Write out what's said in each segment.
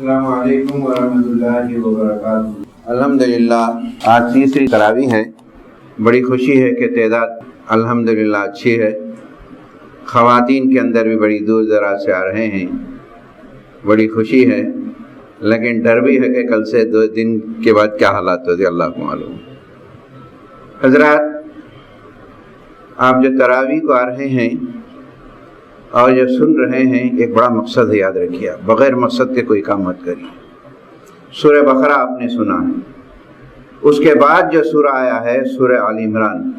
السلام علیکم ورحمۃ اللہ وبرکاتہ۔ الحمدللہ آج تیسری تراویح ہے۔ بڑی خوشی ہے کہ تعداد الحمدللہ اچھی ہے۔ خواتین کے اندر بھی بڑی دور دراز سے آ رہے ہیں، بڑی خوشی ہے، لیکن ڈر بھی ہے کہ کل سے 2 دن کے بعد کیا حالات ہوتے اللہ کو معلوم۔ حضرات، آپ جو تراویح کو آ رہے ہیں اور جو سن رہے ہیں، ایک بڑا مقصد ہے، یاد رکھیے، بغیر مقصد کے کوئی کام مت کریے۔ سورہ بقرہ آپ نے سنا ہے، اس کے بعد جو سورہ آیا ہے سورہ آل عمران،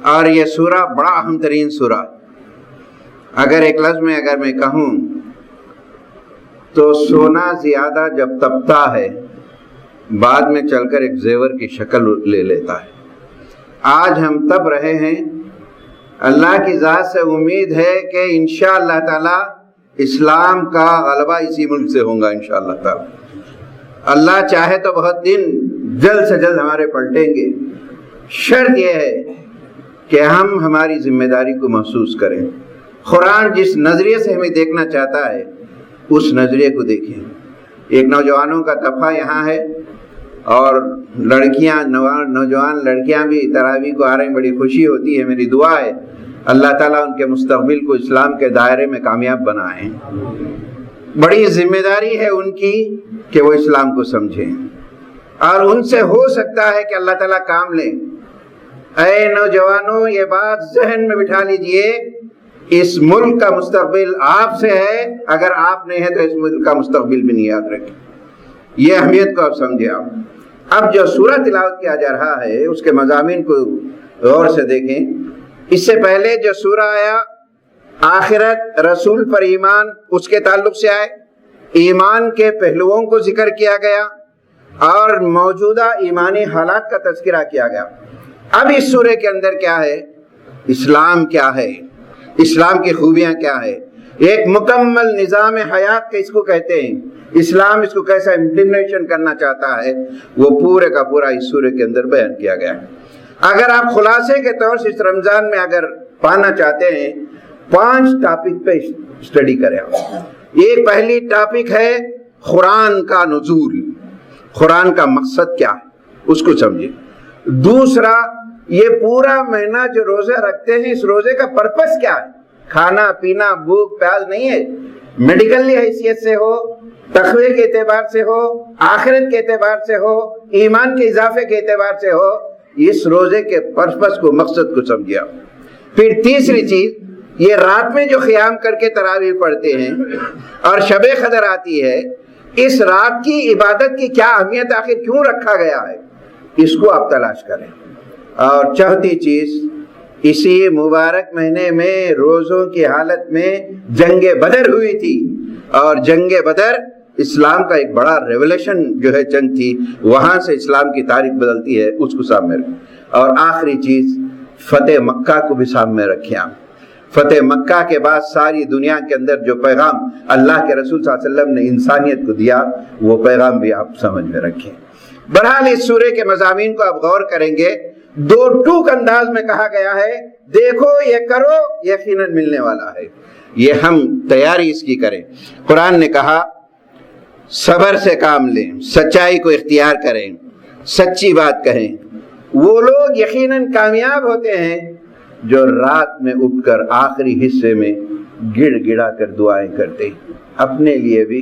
اور یہ سورہ بڑا اہم ترین سورہ۔ اگر ایک لفظ میں اگر میں کہوں تو سونا زیادہ جب تپتا ہے بعد میں چل کر ایک زیور کی شکل لے لیتا ہے۔ آج ہم تپ رہے ہیں، اللہ کی ذات سے امید ہے کہ انشاءاللہ تعالی اسلام کا غلبہ اسی ملک سے ہوگا انشاءاللہ تعالی۔ اللہ چاہے تو بہت دن جلد سے جلد ہمارے پلٹیں گے۔ شرط یہ ہے کہ ہم ہماری ذمہ داری کو محسوس کریں۔ قرآن جس نظریے سے ہمیں دیکھنا چاہتا ہے اس نظریے کو دیکھیں۔ ایک نوجوانوں کا دفعہ یہاں ہے، اور لڑکیاں، نوجوان لڑکیاں بھی تراویح کو آ رہی ہیں، بڑی خوشی ہوتی ہے۔ میری دعا ہے اللہ تعالیٰ ان کے مستقبل کو اسلام کے دائرے میں کامیاب بنائیں۔ بڑی ذمہ داری ہے ان کی کہ وہ اسلام کو سمجھیں، اور ان سے ہو سکتا ہے کہ اللہ تعالیٰ کام لیں۔ اے نوجوانوں، یہ بات ذہن میں بٹھا لیجئے، اس ملک کا مستقبل آپ سے ہے، اگر آپ نہیں ہے تو اس ملک کا مستقبل بھی نہیں، یاد رکھیں۔ یہ اہمیت کو آپ سمجھیں۔ اب جو سورہ تلاوت کیا جا رہا ہے اس کے مضامین کو غور سے دیکھیں۔ اس سے پہلے جو سورہ آیا آخرت، رسول پر ایمان، اس کے تعلق سے آئے، ایمان کے پہلوؤں کو ذکر کیا گیا اور موجودہ ایمانی حالات کا تذکرہ کیا گیا۔ اب اس سورہ کے اندر کیا ہے؟ اسلام کیا ہے، اسلام کی خوبیاں کیا ہے، ایک مکمل نظام حیات کے اس کو کہتے ہیں۔ اسلام اس کو کیسا امپلیمنیشن کرنا چاہتا ہے، وہ پورے کا پورا اس سورہ کے اندر بیان کیا گیا ہے۔ اگر آپ خلاصے کے طور سے اس رمضان میں اگر پانا چاہتے ہیں، 5 ٹاپک پہ اسٹڈی کریں۔ ایک پہلی ٹاپک ہے قرآن کا نزول، قرآن کا مقصد کیا ہے اس کو سمجھیں۔ دوسرا، یہ پورا مہینہ جو روزے رکھتے ہیں اس روزے کا پرپس کیا ہے، کھانا پینا بھوک پیاس نہیں ہے، میڈیکلی حیثیت سے ہو، تقوی کے اعتبار سے ہو، آخرت کے اعتبار سے ہو، ایمان کے اضافے کے اعتبار سے ہو، اس روزے کے پرپس کو، مقصد کو سمجھیا۔ پھر تیسری چیز، یہ رات میں جو قیام کر کے تراویح پڑھتے ہیں اور شب قدر آتی ہے، اس رات کی عبادت کی کیا اہمیت، آخر کیوں رکھا گیا ہے، اس کو آپ تلاش کریں۔ اور چوتھی چیز، اسی مبارک مہینے میں روزوں کی حالت میں جنگ بدر ہوئی تھی، اور جنگ بدر اسلام کا ایک بڑا ریولیشن جو ہے جنگ تھی، وہاں سے اسلام کی تاریخ بدلتی ہے، اس کو سامنے رکھیں۔ اور آخری چیز، فتح مکہ کو بھی سامنے رکھیں۔ فتح مکہ کے بعد ساری دنیا کے اندر جو پیغام اللہ کے رسول صلی اللہ علیہ وسلم نے انسانیت کو دیا، وہ پیغام بھی آپ سمجھ میں رکھیں۔ بہرحال اس سورے کے مضامین کو آپ غور کریں گے، 2 ٹوک انداز میں کہا گیا ہے، دیکھو یہ کرو، یقیناً ملنے والا ہے، یہ ہم تیاری اس کی کریں۔ قرآن نے کہا صبر سے کام لیں، سچائی کو اختیار کریں، سچی بات کہیں۔ وہ لوگ یقیناً کامیاب ہوتے ہیں جو رات میں اٹھ کر آخری حصے میں گڑ گڑا کر دعائیں کرتے ہیں، اپنے لیے بھی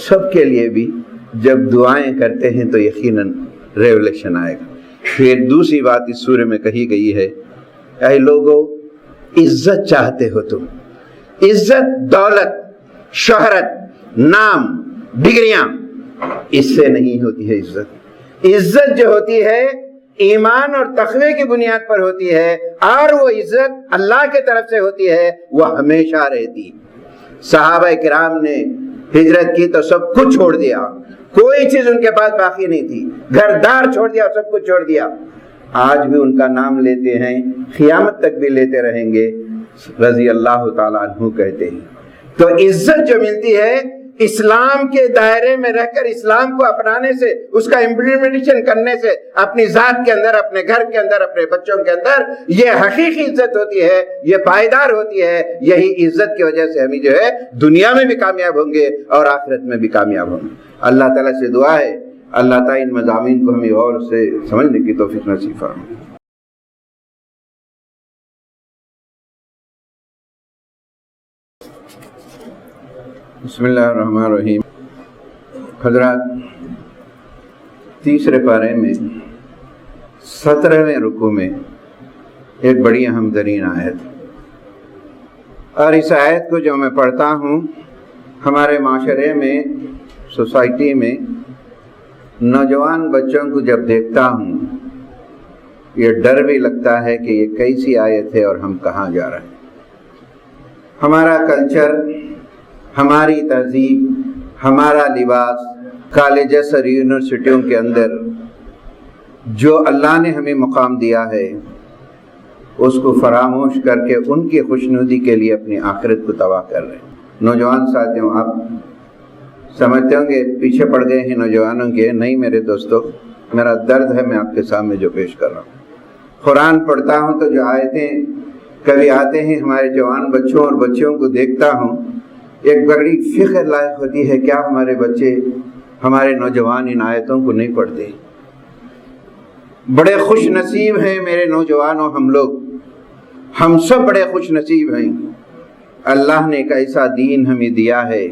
سب کے لیے بھی۔ جب دعائیں کرتے ہیں تو یقیناً ریولیشن آئے گا۔ پھر دوسری بات اس سورے میں کہی گئی ہے، اے لوگو، عزت چاہتے ہو تم، عزت، دولت، شہرت، نام، ڈگریاں، اس سے نہیں ہوتی ہے عزت۔ عزت جو ہوتی ہے ایمان اور تقوی کی بنیاد پر ہوتی ہے، اور وہ عزت اللہ کے طرف سے ہوتی ہے، وہ ہمیشہ رہتی۔ صحابہ کرام نے ہجرت کی تو سب کچھ چھوڑ دیا، کوئی چیز ان کے پاس باقی نہیں تھی، گھر دار چھوڑ دیا، سب کچھ چھوڑ دیا۔ آج بھی ان کا نام لیتے ہیں، قیامت تک بھی لیتے رہیں گے، رضی اللہ تعالیٰ عنہ کہتے ہیں۔ تو عزت جو ملتی ہے، اسلام کے دائرے میں رہ کر اسلام کو اپنانے سے، اس کا امپلیمنٹیشن کرنے سے اپنی ذات کے اندر، اپنے گھر کے اندر، اپنے بچوں کے اندر یہ حقیقی عزت ہوتی ہے، یہ پائیدار ہوتی ہے۔ یہی عزت کی وجہ سے ہم جو ہے دنیا میں بھی کامیاب ہوں گے اور آخرت میں بھی کامیاب ہوں گے۔ اللہ تعالیٰ سے دعا ہے اللہ تعالیٰ ان مضامین کو ہمیں غور سے سمجھنے کی توفیق نصیب فرمائے۔ بسم اللہ الرحمن الرحیم۔ حضرات، تیسرے پارے میں 17ویں رکوع میں ایک بڑی اہم ترین آیت، اور اس آیت کو جو میں پڑھتا ہوں ہمارے معاشرے میں، سوسائٹی میں نوجوان بچوں کو جب دیکھتا ہوں یہ ڈر بھی لگتا ہے کہ یہ کیسی آیت ہے اور ہم کہاں جا رہے ہیں۔ ہمارا کلچر، ہماری تہذیب، ہمارا لباس، کالجز اور یونیورسٹیوں کے اندر جو اللہ نے ہمیں مقام دیا ہے اس کو فراموش کر کے ان کی خوشنودی کے لیے اپنی آخرت کو تباہ کر رہے ہیں۔ نوجوان ساتھیوں، آپ سمجھتے ہوں گے پیچھے پڑ گئے ہیں نوجوانوں کے، نہیں میرے دوستو، میرا درد ہے میں آپ کے سامنے جو پیش کر رہا ہوں۔ قرآن پڑھتا ہوں تو جو آیتیں کبھی آتے ہیں ہمارے جوان بچوں اور بچیوں کو دیکھتا ہوں، ایک بڑی فخر لائق ہوتی ہے، کیا ہمارے بچے، ہمارے نوجوان ان آیتوں کو نہیں پڑھتے؟ بڑے خوش نصیب ہیں میرے نوجوانوں، ہم لوگ، ہم سب بڑے خوش نصیب ہیں۔ اللہ نے ایک ایسا دین ہمیں دیا ہے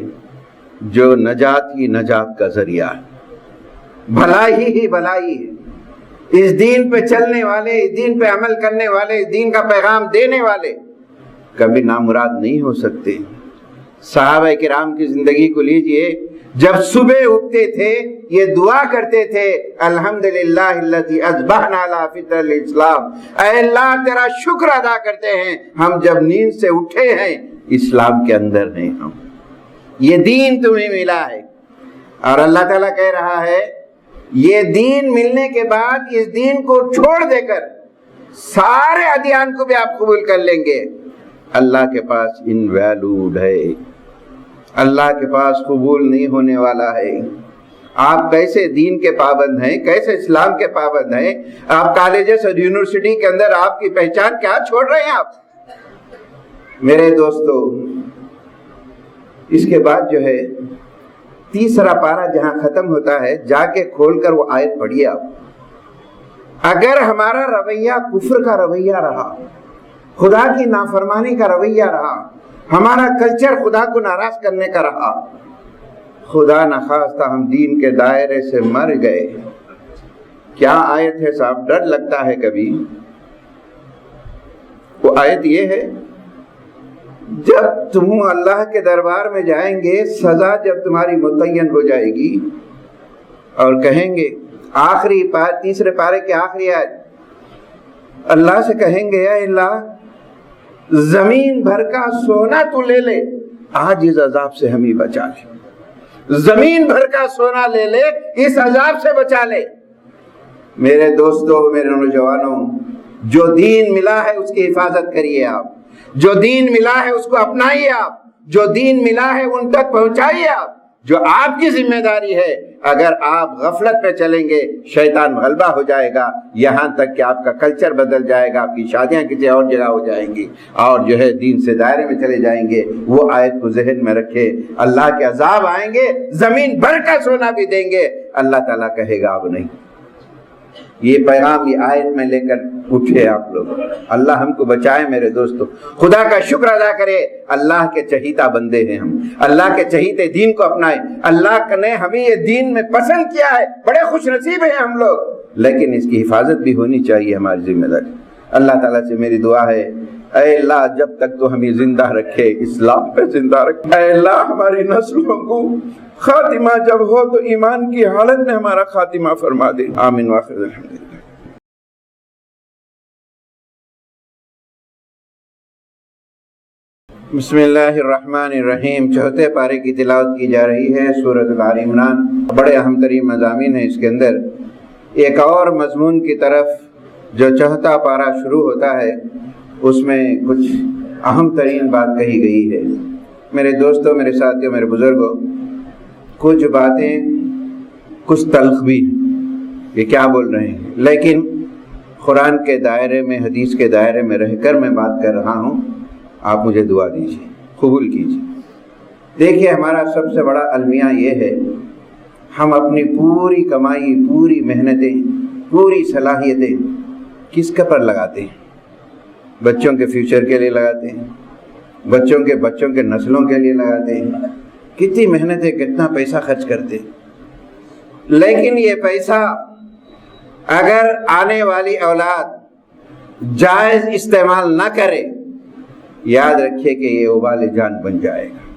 جو نجات ہی نجات کا ذریعہ ہے، بھلائی ہی بھلائی ہے۔ اس دین پہ چلنے والے، اس دین پہ عمل کرنے والے، اس دین کا پیغام دینے والے کبھی نامراد نہیں ہو سکتے۔ صحابہ کرام کی زندگی کو لیجئے، جب صبح اٹھتے تھے یہ دعا کرتے تھے، الحمدللہ الذی اصبحنا علی فطرۃ الاسلام، اے اللہ تیرا شکر ادا کرتے ہیں ہم جب نیند سے اٹھے ہیں اسلام کے اندر ہیں، ہم یہ دین تمہیں ملا ہے۔ اور اللہ تعالیٰ کہہ رہا ہے یہ دین ملنے کے بعد اس دین کو چھوڑ دے کر سارے ادیان کو بھی آپ قبول کر لیں گے۔ اللہ کے پاس انویلوڈ ہے، اللہ کے پاس قبول نہیں ہونے والا ہے۔ آپ کیسے دین کے پابند ہیں، کیسے اسلام کے پابند ہیں؟ آپ کالجز اور یونیورسٹی کے اندر آپ کی پہچان کیا چھوڑ رہے ہیں آپ؟ میرے دوستو، اس کے بعد جو ہے تیسرا پارہ جہاں ختم ہوتا ہے، جا کے کھول کر وہ آیت پڑھیے آپ۔ اگر ہمارا رویہ کفر کا رویہ رہا، خدا کی نافرمانی کا رویہ رہا، ہمارا کلچر خدا کو ناراض کرنے کا رہا، خدا نخواستہ ہم دین کے دائرے سے مر گئے۔ کیا آیت ہے صاحب؟ ڈر لگتا ہے کبھی۔ وہ آیت یہ ہے، جب تم اللہ کے دربار میں جائیں گے، سزا جب تمہاری متعین ہو جائے گی اور کہیں گے، آخری تیسرے پارے کی آخری آیت، اللہ سے کہیں گے اے اللہ زمین بھر کا سونا تو لے لے، آج اس عذاب سے ہمیں بچا لے۔ زمین بھر کا سونا لے لے، اس عذاب سے بچا لے۔ میرے دوستو، میرے نوجوانوں، جو دین ملا ہے اس کی حفاظت کریے آپ، جو دین ملا ہے اس کو اپنائیے آپ، جو دین ملا ہے ان تک پہنچائیے آپ، جو آپ کی ذمہ داری ہے۔ اگر آپ غفلت پہ چلیں گے شیطان غلبہ ہو جائے گا، یہاں تک کہ آپ کا کلچر بدل جائے گا، آپ کی شادیاں کسی اور جگہ ہو جائیں گی اور جو ہے دین سے دائرے میں چلے جائیں گے۔ وہ آیت کو ذہن میں رکھے، اللہ کے عذاب آئیں گے، زمین بھر کا سونا بھی دیں گے، اللہ تعالیٰ کہے گا اب نہیں۔ یہ پیغام یہ آیت میں لے کر اٹھے آپ لوگ، اللہ ہم کو بچائے میرے دوستو۔ خدا کا شکر ادا کرے، اللہ کے چہیتا بندے ہیں ہم، اللہ کے چہیتے دین کو اپنائے۔ اللہ نے ہمیں یہ دین میں پسند کیا ہے، بڑے خوش نصیب ہیں ہم لوگ، لیکن اس کی حفاظت بھی ہونی چاہیے ہماری ذمہ داری۔ اللہ تعالیٰ سے میری دعا ہے، اے اللہ جب تک تو ہمیں زندہ رکھے، اسلام پہ زندہ رکھے۔ اے اللہ ہماری نسلوں کو خاتمہ جب ہو تو ایمان کی حالت میں ہمارا خاتمہ فرما دے، آمین واخر الحمدللہ۔ بسم اللہ الرحمن الرحیم۔ چوتھے پارے کی تلاوت کی جا رہی ہے، سورۃ آل عمران۔ بڑے اہم ترین مضامین ہیں اس کے اندر۔ ایک اور مضمون کی طرف جو چوتھا پارہ شروع ہوتا ہے اس میں کچھ اہم ترین بات کہی گئی ہے۔ میرے دوستوں، میرے ساتھیوں، میرے بزرگوں، کچھ باتیں کچھ تلخ بھی یہ کیا بول رہے ہیں، لیکن قرآن کے دائرے میں، حدیث کے دائرے میں رہ کر میں بات کر رہا ہوں، آپ مجھے دعا دیجیے، قبول کیجیے۔ دیکھیے، ہمارا سب سے بڑا المیہ یہ ہے، ہم اپنی پوری کمائی، پوری محنتیں، پوری صلاحیتیں کس کے پر لگاتے ہیں؟ بچوں کے فیوچر کے لیے لگاتے ہیں، بچوں کے نسلوں کے لیے لگاتے ہیں، کتنی محنتیں، کتنا پیسہ خرچ کرتے ہیں۔ لیکن یہ پیسہ اگر آنے والی اولاد جائز استعمال نہ کرے، یاد رکھیے کہ یہ وبال جان بن جائے گا۔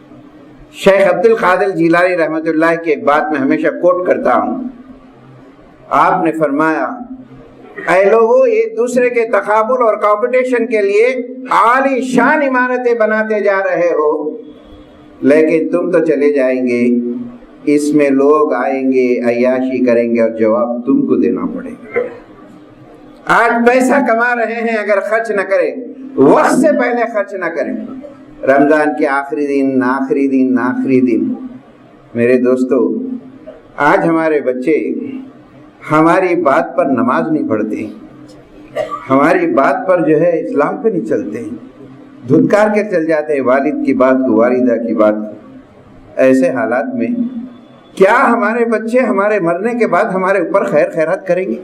شیخ عبد القادر جیلانی رحمۃ اللہ کی ایک بات میں ہمیشہ کوٹ کرتا ہوں، آپ نے فرمایا، اے لوگو، ایک دوسرے کے تقابل اور کمپٹیشن کے لیے عالی شان عمارتیں بناتے جا رہے ہو، لیکن تم تو چلے جائیں گے، اس میں لوگ آئیں گے، عیاشی کریں گے، اور جواب تم کو دینا پڑے گا۔ آج پیسہ کما رہے ہیں، اگر خرچ نہ کریں، وقت سے پہلے خرچ نہ کریں، رمضان کے آخری دن، میرے دوستو، آج ہمارے بچے ہماری بات پر نماز نہیں پڑھتے، ہماری بات پر جو ہے اسلام پہ نہیں چلتے، دھتکار کے چل جاتے ہیں والد کی بات کو، والدہ کی بات کو۔ ایسے حالات میں کیا ہمارے بچے ہمارے مرنے کے بعد ہمارے اوپر خیر خیرات کریں گے؟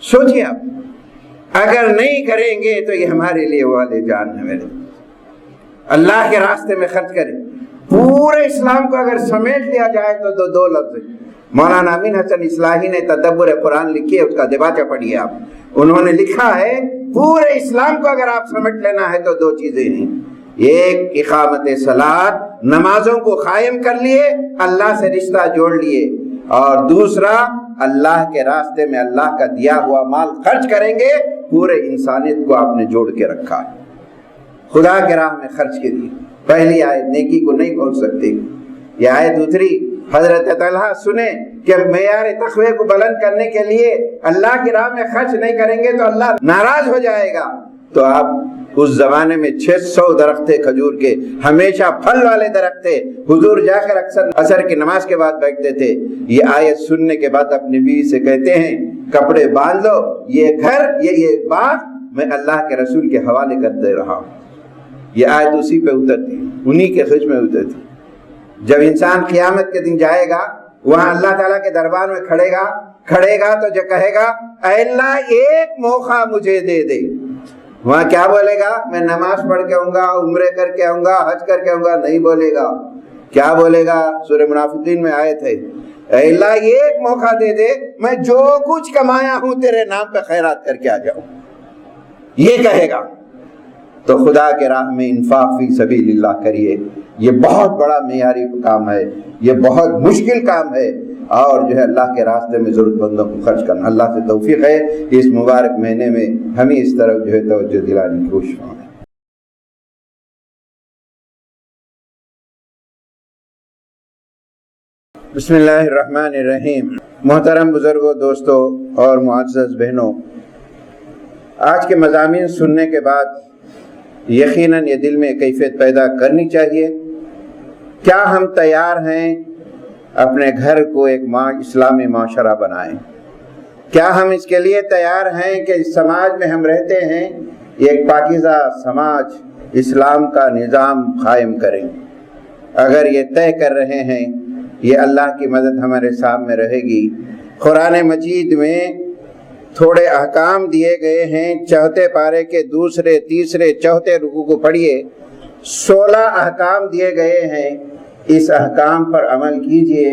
سوچیے آپ، اگر نہیں کریں گے تو یہ ہمارے لیے والے جان ہے۔ میرے اللہ کے راستے میں خرچ کریں۔ پورے اسلام کو اگر سمیٹ لیا جائے تو دو لفظ ہیں۔ مولانا امین حسن اصلاحی نے تدبر قرآن لکھی ہے، اس کا دباچہ پڑھیے آپ، انہوں نے لکھا ہے پورے اسلام کو اگر آپ سمجھ لینا ہے تو دو چیزیں ہیں، ایک اقامت صلاۃ، نمازوں کو قائم کر لیے، اللہ سے رشتہ جوڑ لیے، اور دوسرا اللہ کے راستے میں اللہ کا دیا ہوا مال خرچ کریں گے، پورے انسانیت کو آپ نے جوڑ کے رکھا ہے۔ خدا کے راہ میں خرچ کے لیے پہلی آیت، نیکی کو نہیں پہنچ سکتے، یہ آیت دوسری، حضرت طلحہ سنیں کہ معیار تقوی کو بلند کرنے کے لیے اللہ کی راہ میں خرچ نہیں کریں گے تو اللہ ناراض ہو جائے گا۔ تو آپ اس زمانے میں 600 درخت تھے کھجور کے، ہمیشہ پھل والے درخت تھے، حضور جا کر اکثر عصر کی نماز کے بعد بیٹھتے تھے۔ یہ آیت سننے کے بعد اپنی بیوی سے کہتے ہیں، کپڑے باندھ لو، یہ گھر، یہ باغ میں اللہ کے رسول کے حوالے کر دے رہا ہوں۔ یہ آیت اسی پہ اترتی، انہی کے خش میں اترتی۔ جب انسان قیامت کے دن جائے گا، وہاں اللہ تعالیٰ کے دربار میں کھڑے گا تو جو کہے گا، اے اللہ ایک موقع مجھے دے دے، وہاں کیا بولے گا؟ میں نماز پڑھ کے آؤں گا، عمرے کر کے آؤں گا، حج کر کے آؤں گا؟ نہیں بولے گا۔ کیا بولے گا؟ سورہ منافقین میں آیت ہے، اے اللہ ایک موقع دے دے، میں جو کچھ کمایا ہوں تیرے نام پہ خیرات کر کے آ جاؤں، یہ کہے گا۔ تو خدا کے راہ میں انفاق فی سبیل اللہ کریے، یہ بہت بڑا معیاری کام ہے، یہ بہت مشکل کام ہے، اور جو ہے اللہ کے راستے میں ضرورت مندوں کو خرچ کرنا۔ اللہ سے توفیق ہے اس مبارک مہینے میں ہمیں اس طرف جو ہے توجہ دلانے کی کوشش کریں۔ بسم اللہ الرحمن الرحیم۔ محترم بزرگوں، دوستوں اور معزز بہنوں، آج کے مضامین سننے کے بعد یقیناً یہ دل میں کیفیت پیدا کرنی چاہیے، کیا ہم تیار ہیں اپنے گھر کو ایک اسلامی معاشرہ بنائیں؟ کیا ہم اس کے لیے تیار ہیں کہ اس سماج میں ہم رہتے ہیں ایک پاکیزہ سماج، اسلام کا نظام قائم کریں؟ اگر یہ طے کر رہے ہیں، یہ اللہ کی مدد ہمارے سامنے رہے گی۔ قرآن مجید میں تھوڑے احکام دیے گئے ہیں، چوتھے پارے کے دوسرے، تیسرے، چوتھے رکوع کو پڑھیے، 16 احکام دیے گئے ہیں۔ اس احکام پر عمل کیجئے،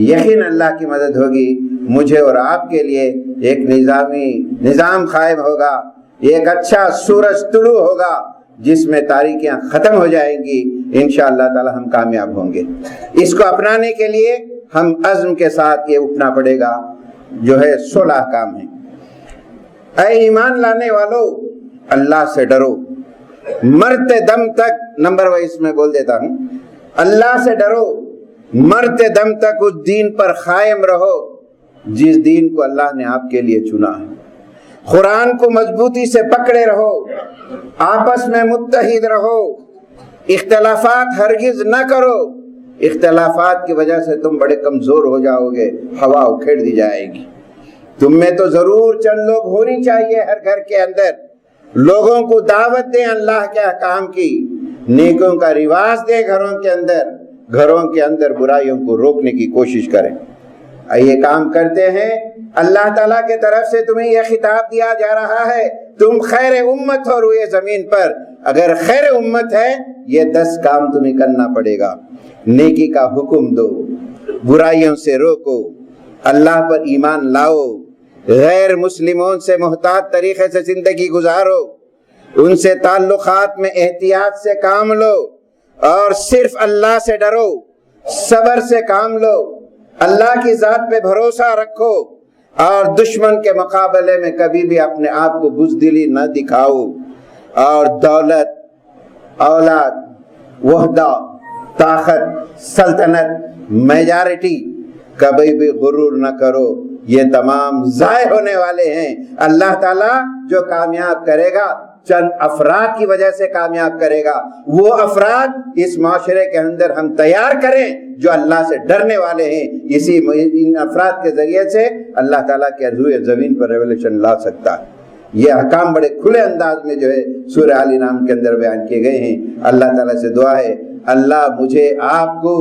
یقین اللہ کی مدد ہوگی، مجھے اور آپ کے لیے ایک نظام قائم ہوگا، ایک اچھا سورج طلوع ہوگا جس میں تاریکیاں ختم ہو جائیں گی، انشاءاللہ تعالی ہم کامیاب ہوں گے۔ اس کو اپنانے کے لیے ہم عزم کے ساتھ یہ اٹھنا پڑے گا، جو ہے 16 احکام ہیں۔ اے ایمان لانے والو، اللہ سے ڈرو، مرتے دم تک، نمبر وائز میں بول دیتا ہوں، اللہ سے ڈرو، مرتے دم تک اس دین پر قائم رہو جس دین کو اللہ نے آپ کے لیے چنا ہے۔ قرآن کو مضبوطی سے پکڑے رہو، آپس میں متحد رہو، اختلافات ہرگز نہ کرو، اختلافات کی وجہ سے تم بڑے کمزور ہو جاؤ گے، ہوا اکھیڑ دی جائے گی۔ تم میں تو ضرور چند لوگ ہونی چاہیے ہر گھر کے اندر، لوگوں کو دعوت دیں اللہ کے احکام کی، نیکوں کا رواج دیں گھروں کے اندر برائیوں کو روکنے کی کوشش کریں۔ یہ کام کرتے ہیں، اللہ تعالیٰ کے طرف سے تمہیں یہ خطاب دیا جا رہا ہے، تم خیر امت ہو روئے زمین پر۔ اگر خیر امت ہے، یہ 10 کام تمہیں کرنا پڑے گا۔ نیکی کا حکم دو، برائیوں سے روکو، اللہ پر ایمان لاؤ، غیر مسلموں سے محتاط طریقے سے زندگی گزارو، ان سے تعلقات میں احتیاط سے کام لو، اور صرف اللہ سے ڈرو، صبر سے کام لو، اللہ کی ذات پہ بھروسہ رکھو، اور دشمن کے مقابلے میں کبھی بھی اپنے آپ کو بزدلی نہ دکھاؤ، اور دولت، اولاد، وحدہ، طاقت، سلطنت، میجارٹی، کبھی بھی غرور نہ کرو، یہ تمام ضائع ہونے والے ہیں۔ اللہ تعالیٰ جو کامیاب کرے گا چند افراد کی وجہ سے کامیاب کرے گا، وہ افراد اس معاشرے کے اندر ہم تیار کریں جو اللہ سے ڈرنے والے ہیں، ان افراد کے ذریعے سے اللہ تعالیٰ کے روئے زمین پر ریولیوشن لا سکتا ہے۔ یہ احکام بڑے کھلے انداز میں جو ہے سورہ آل عمران کے اندر بیان کیے گئے ہیں۔ اللہ تعالیٰ سے دعا ہے اللہ مجھے آپ کو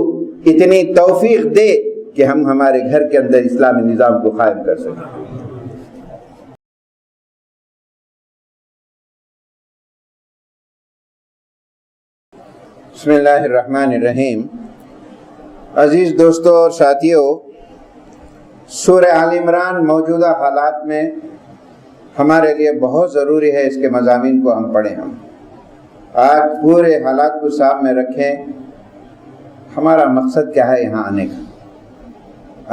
اتنی توفیق دے کہ ہم ہمارے گھر کے اندر اسلامی نظام کو قائم کر سکیں۔ بسم اللہ الرحمن الرحیم۔ عزیز دوستو اور ساتھیو، سورہ آل عمران موجودہ حالات میں ہمارے لیے بہت ضروری ہے اس کے مضامین کو ہم پڑھیں۔ ہم آج پورے حالات کو سامنے رکھیں، ہمارا مقصد کیا ہے یہاں آنے کا۔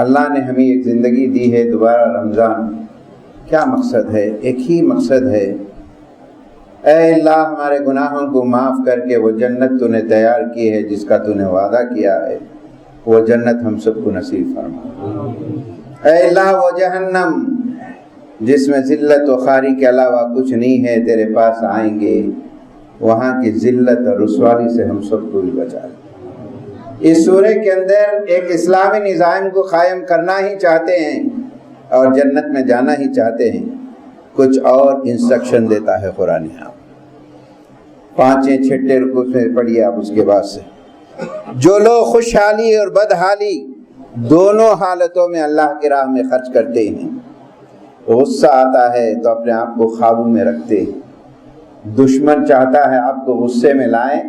اللہ نے ہمیں ایک زندگی دی ہے، دوبارہ رمضان، کیا مقصد ہے؟ ایک ہی مقصد ہے، اے اللہ ہمارے گناہوں کو معاف کر کے وہ جنت تو نے تیار کی ہے جس کا تو نے وعدہ کیا ہے، وہ جنت ہم سب کو نصیب فرما۔ اے اللہ وہ جہنم جس میں ذلت و خواری کے علاوہ کچھ نہیں ہے تیرے پاس آئیں گے، وہاں کی ذلت اور رسوائی سے ہم سب کو بھی بچا لے۔ اس سورہ کے اندر ایک اسلامی نظام کو قائم کرنا ہی چاہتے ہیں اور جنت میں جانا ہی چاہتے ہیں، کچھ اور انسٹرکشن دیتا ہے قرآن۔ یہاں 5-6 رکوع میں پڑھیے آپ اس کے بعد سے۔ جو لوگ خوشحالی اور بدحالی دونوں حالتوں میں اللہ کی راہ میں خرچ کرتے ہیں، غصہ آتا ہے تو اپنے آپ کو قابو میں رکھتے ہیں، دشمن چاہتا ہے آپ کو غصے میں لائیں،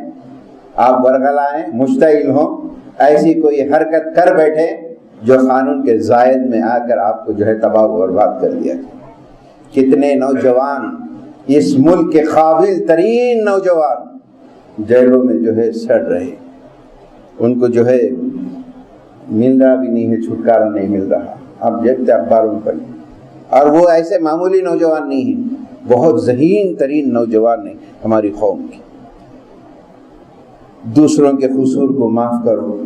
آپ ورغلائیں، مشتعل ہوں، ایسی کوئی حرکت کر بیٹھے جو قانون کے زائد میں آ کر آپ کو جو ہے تباہ و برباد کر دیا جائے۔ کتنے نوجوان، اس ملک کے قابل ترین نوجوان جیلوں میں جو ہے سڑ رہے، ان کو جو ہے مل رہا بھی نہیں ہے، چھٹکارا نہیں مل رہا۔ آپ دیکھتے اخباروں پر، اور وہ ایسے معمولی نوجوان نہیں ہیں، بہت ذہین ترین نوجوان ہیں ہماری قوم کی۔ دوسروں کے قصور کو معاف کرو،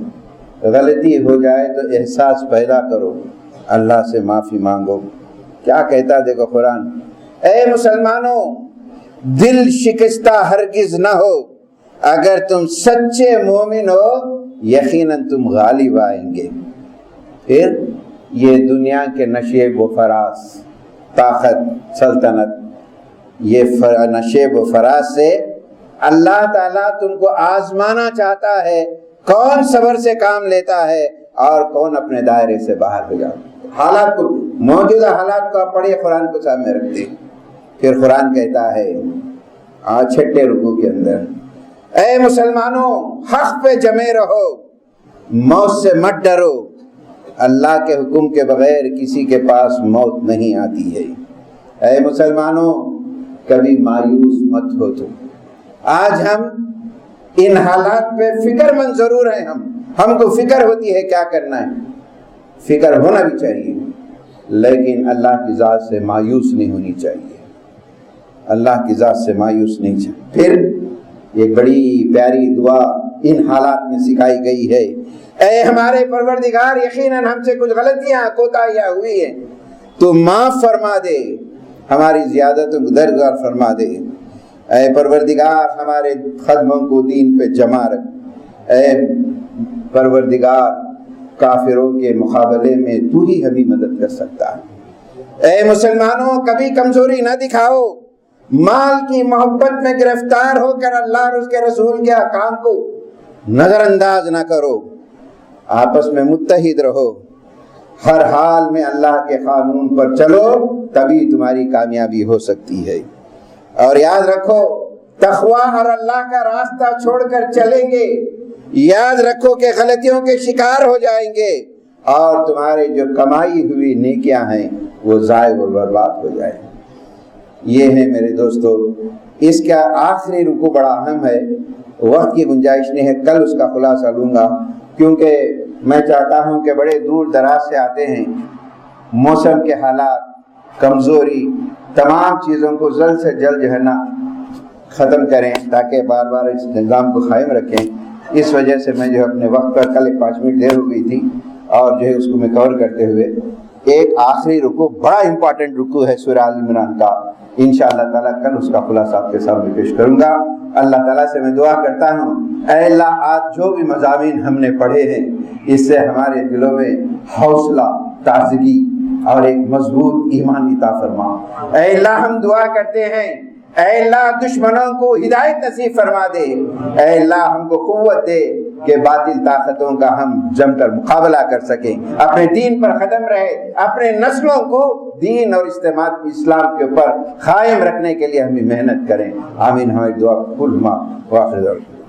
غلطی ہو جائے تو احساس پیدا کرو، اللہ سے معافی مانگو۔ کیا کہتا دیکھو قرآن، اے مسلمانوں دل شکستہ ہرگز نہ ہو، اگر تم سچے مومن ہو یقیناً تم غالب آئیں گے۔ پھر یہ دنیا کے نشیب و فراز، طاقت، سلطنت، یہ نشیب و فراز سے اللہ تعالیٰ تم کو آزمانا چاہتا ہے، کون صبر سے کام لیتا ہے اور کون اپنے دائرے سے باہر ہو جاتا ہے۔ حالات کو، موجودہ حالات کو آپ پڑھیے، قرآن کو سامنے رکھتے ہیں۔ پھر قرآن کہتا ہے 6 رکوع کے اندر، اے مسلمانوں حق پہ جمے رہو، موت سے مت ڈرو، اللہ کے حکم کے بغیر کسی کے پاس موت نہیں آتی ہے۔ اے مسلمانوں کبھی مایوس مت ہو تم۔ آج ہم ان حالات پہ فکر مند ضرور ہیں، ہم کو فکر ہوتی ہے کیا کرنا ہے، فکر ہونا بھی چاہیے، لیکن اللہ کی ذات سے مایوس نہیں ہونی چاہیے، اللہ کی ذات سے مایوس نہیں چاہیے۔ پھر ایک بڑی پیاری دعا ان حالات میں سکھائی گئی ہے، اے ہمارے پروردگار یقیناً ہم سے کچھ غلطیاں کوتاہیاں ہوئی ہیں، تو معاف فرما دے، ہماری زیادتوں کو درگزر فرما دے۔ اے پروردگار ہمارے قدموں کو دین پہ جمع رکھ، اے پروردگار کافروں کے مقابلے میں تو ہی ہمیں مدد کر سکتا ہے۔ اے مسلمانوں، کبھی کمزوری نہ دکھاؤ، مال کی محبت میں گرفتار ہو کر اللہ اور اس کے رسول کے احکام کو نظر انداز نہ کرو، آپس میں متحد رہو، ہر حال میں اللہ کے قانون پر چلو، تبھی تمہاری کامیابی ہو سکتی ہے۔ اور یاد رکھو، تقویٰ اور اللہ کا راستہ چھوڑ کر چلیں گے، یاد رکھو کہ غلطیوں کے شکار ہو جائیں گے اور تمہارے جو کمائی ہوئی نیکیاں ہیں وہ ضائع و برباد ہو جائیں۔ یہ ہے میرے دوستو، اس کا آخری رکوع بڑا اہم ہے، وقت کی گنجائش نہیں ہے، کل اس کا خلاصہ لوں گا، کیونکہ میں چاہتا ہوں کہ بڑے دور دراز سے آتے ہیں، موسم کے حالات، کمزوری، تمام چیزوں کو جلد سے جلد جو ہے نا ختم کریں تاکہ بار بار اس نظام کو قائم رکھیں۔ اس وجہ سے میں جو اپنے وقت پر کل 5 منٹ دیر ہو گئی تھی اور جو ہے اس کو میں کور کرتے ہوئے ایک آخری رکوع، بڑا امپورٹنٹ رکوع ہے سورہ آل عمران کا، انشاءاللہ تعالیٰ کل اس کا خلاصہ آپ کے سامنے پیش کروں گا۔ اللہ تعالیٰ سے میں دعا کرتا ہوں، اے اللہ آج جو بھی مضامین ہم نے پڑھے ہیں اس سے ہمارے دلوں میں حوصلہ، تازگی اور ایک مضبوط ایمان عطا فرما۔ اے اللہ ہم دعا کرتے ہیں، اے اللہ دشمنوں کو ہدایت نصیب فرما دے، اے اللہ ہم کو قوت دے کہ باطل طاقتوں کا ہم جم کر مقابلہ کر سکیں، اپنے دین پر قدم رہے، اپنے نسلوں کو دین اور اسلام کے اوپر قائم رکھنے کے لیے ہمیں محنت کریں۔ آمین۔ ہماری دعا قبول فرما۔ وآخر دعوانا